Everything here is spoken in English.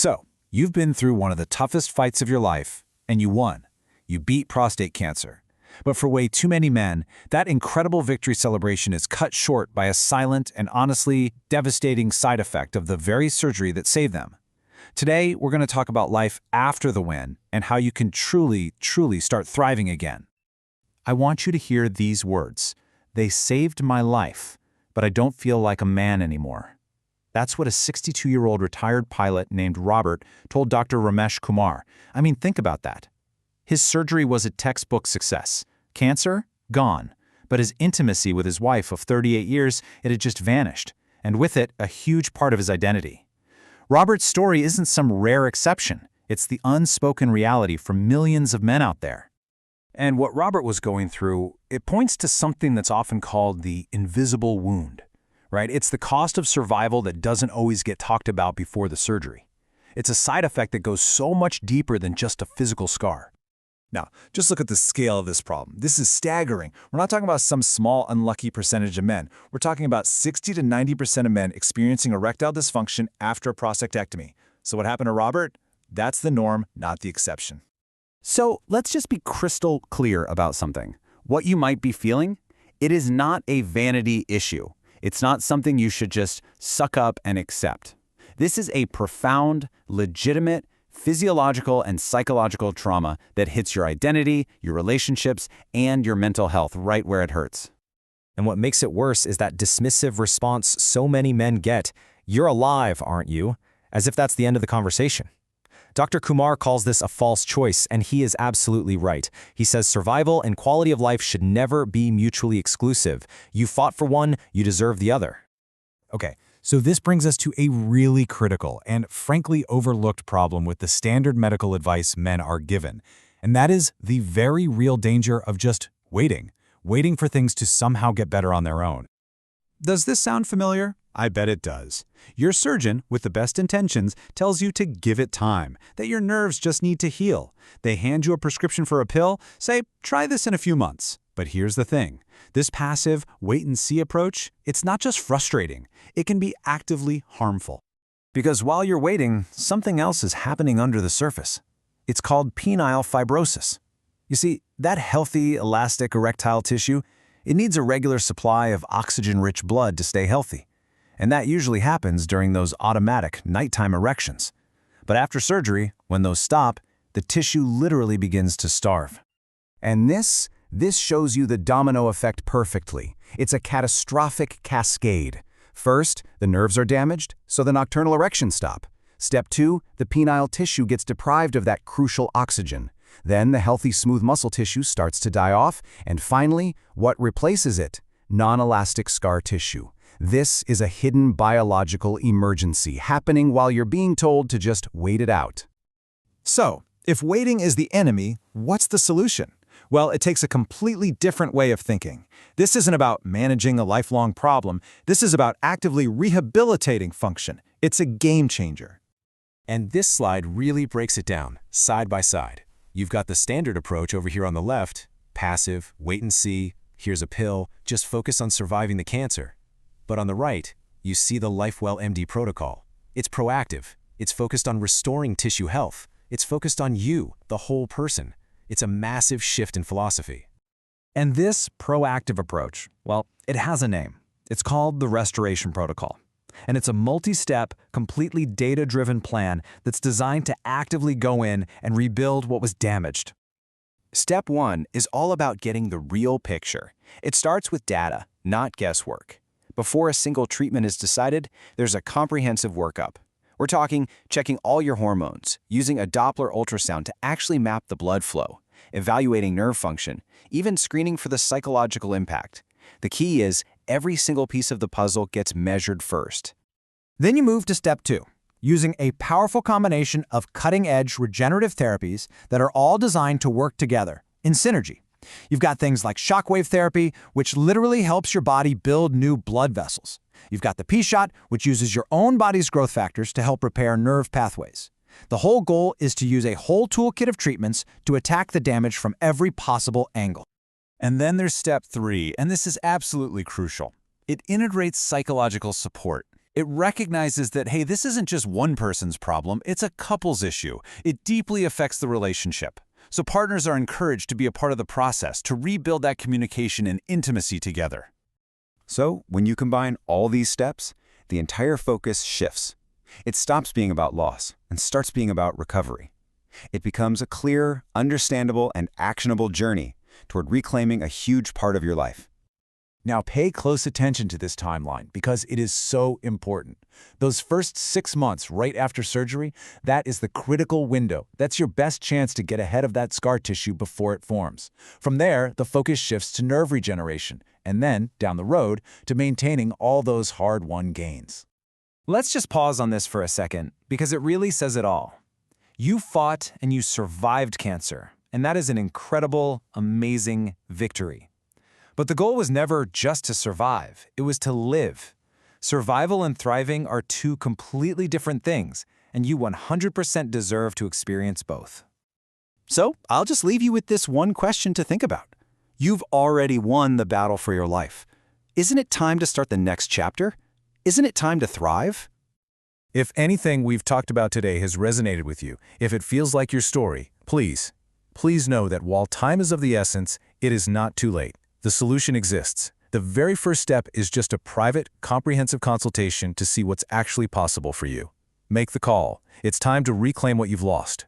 So, you've been through one of the toughest fights of your life, and you won. You beat prostate cancer. But for way too many men, that incredible victory celebration is cut short by a silent and honestly devastating side effect of the very surgery that saved them. Today, we're going to talk about life after the win and how you can truly start thriving again. I want you to hear these words. They saved my life, but I don't feel like a man anymore. That's what a 62-year-old retired pilot named Robert told Dr. Ramesh Kumar. I mean, think about that. His surgery was a textbook success. Cancer? Gone. But his intimacy with his wife of 38 years, it had just vanished. And with it, a huge part of his identity. Robert's story isn't some rare exception. It's the unspoken reality for millions of men out there. And what Robert was going through, it points to something that's often called the invisible wound. Right? It's the cost of survival that doesn't always get talked about before the surgery. It's a side effect that goes so much deeper than just a physical scar. Now, just look at the scale of this problem. This is staggering. We're not talking about some small, unlucky percentage of men. We're talking about 60 to 90% of men experiencing erectile dysfunction after a prostatectomy. So what happened to Robert? That's the norm, not the exception. So let's just be crystal clear about something. What you might be feeling, it is not a vanity issue. It's not something you should just suck up and accept. This is a profound, legitimate, physiological and psychological trauma that hits your identity, your relationships, and your mental health right where it hurts. And what makes it worse is that dismissive response so many men get, "You're alive, aren't you?" As if that's the end of the conversation. Dr. Kumar calls this a false choice, and he is absolutely right. He says survival and quality of life should never be mutually exclusive. You fought for one, you deserve the other. Okay, so this brings us to a really critical and frankly overlooked problem with the standard medical advice men are given, and that is the very real danger of just waiting for things to somehow get better on their own. Does this sound familiar? I bet it does. Your surgeon, with the best intentions, tells you to give it time, that your nerves just need to heal. They hand you a prescription for a pill, say, try this in a few months. But here's the thing. This passive, wait-and-see approach, it's not just frustrating. It can be actively harmful. Because while you're waiting, something else is happening under the surface. It's called penile fibrosis. You see, that healthy, elastic erectile tissue, it needs a regular supply of oxygen-rich blood to stay healthy. And that usually happens during those automatic nighttime erections. But after surgery, when those stop, the tissue literally begins to starve. And this shows you the domino effect perfectly. It's a catastrophic cascade. First, the nerves are damaged, so the nocturnal erections stop. Step 2, the penile tissue gets deprived of that crucial oxygen. Then the healthy smooth muscle tissue starts to die off, and finally, what replaces it? Non-elastic scar tissue. This is a hidden biological emergency happening while you're being told to just wait it out. So, if waiting is the enemy, what's the solution? Well, it takes a completely different way of thinking. This isn't about managing a lifelong problem. This is about actively rehabilitating function. It's a game changer. And this slide really breaks it down, side by side. You've got the standard approach over here on the left, passive, wait and see, here's a pill, just focus on surviving the cancer. But on the right, you see the LifeWellMD protocol. It's proactive. It's focused on restoring tissue health. It's focused on you, the whole person. It's a massive shift in philosophy. And this proactive approach, well, it has a name. It's called the Restoration Protocol. And it's a multi-step, completely data-driven plan that's designed to actively go in and rebuild what was damaged. Step 1 is all about getting the real picture. It starts with data, not guesswork. Before a single treatment is decided, there's a comprehensive workup. We're talking checking all your hormones, using a Doppler ultrasound to actually map the blood flow, evaluating nerve function, even screening for the psychological impact. The key is every single piece of the puzzle gets measured first. Then you move to step 2, using a powerful combination of cutting-edge regenerative therapies that are all designed to work together in synergy. You've got things like shockwave therapy, which literally helps your body build new blood vessels. You've got the P-shot, which uses your own body's growth factors to help repair nerve pathways. The whole goal is to use a whole toolkit of treatments to attack the damage from every possible angle. And then there's step 3, and this is absolutely crucial. It integrates psychological support. It recognizes that, hey, this isn't just one person's problem, it's a couple's issue. It deeply affects the relationship. So partners are encouraged to be a part of the process, to rebuild that communication and intimacy together. So, when you combine all these steps, the entire focus shifts. It stops being about loss and starts being about recovery. It becomes a clear, understandable, and actionable journey toward reclaiming a huge part of your life. Now pay close attention to this timeline because it is so important. Those first 6 months right after surgery, that is the critical window. That's your best chance to get ahead of that scar tissue before it forms. From there, the focus shifts to nerve regeneration, and then, down the road, to maintaining all those hard-won gains. Let's just pause on this for a second, because it really says it all. You fought and you survived cancer, and that is an incredible, amazing victory. But the goal was never just to survive, it was to live. Survival and thriving are two completely different things, and you 100% deserve to experience both. So, I'll just leave you with this one question to think about. You've already won the battle for your life. Isn't it time to start the next chapter? Isn't it time to thrive? If anything we've talked about today has resonated with you, if it feels like your story, please know that while time is of the essence, it is not too late. The solution exists. The very first step is just a private, comprehensive consultation to see what's actually possible for you. Make the call. It's time to reclaim what you've lost.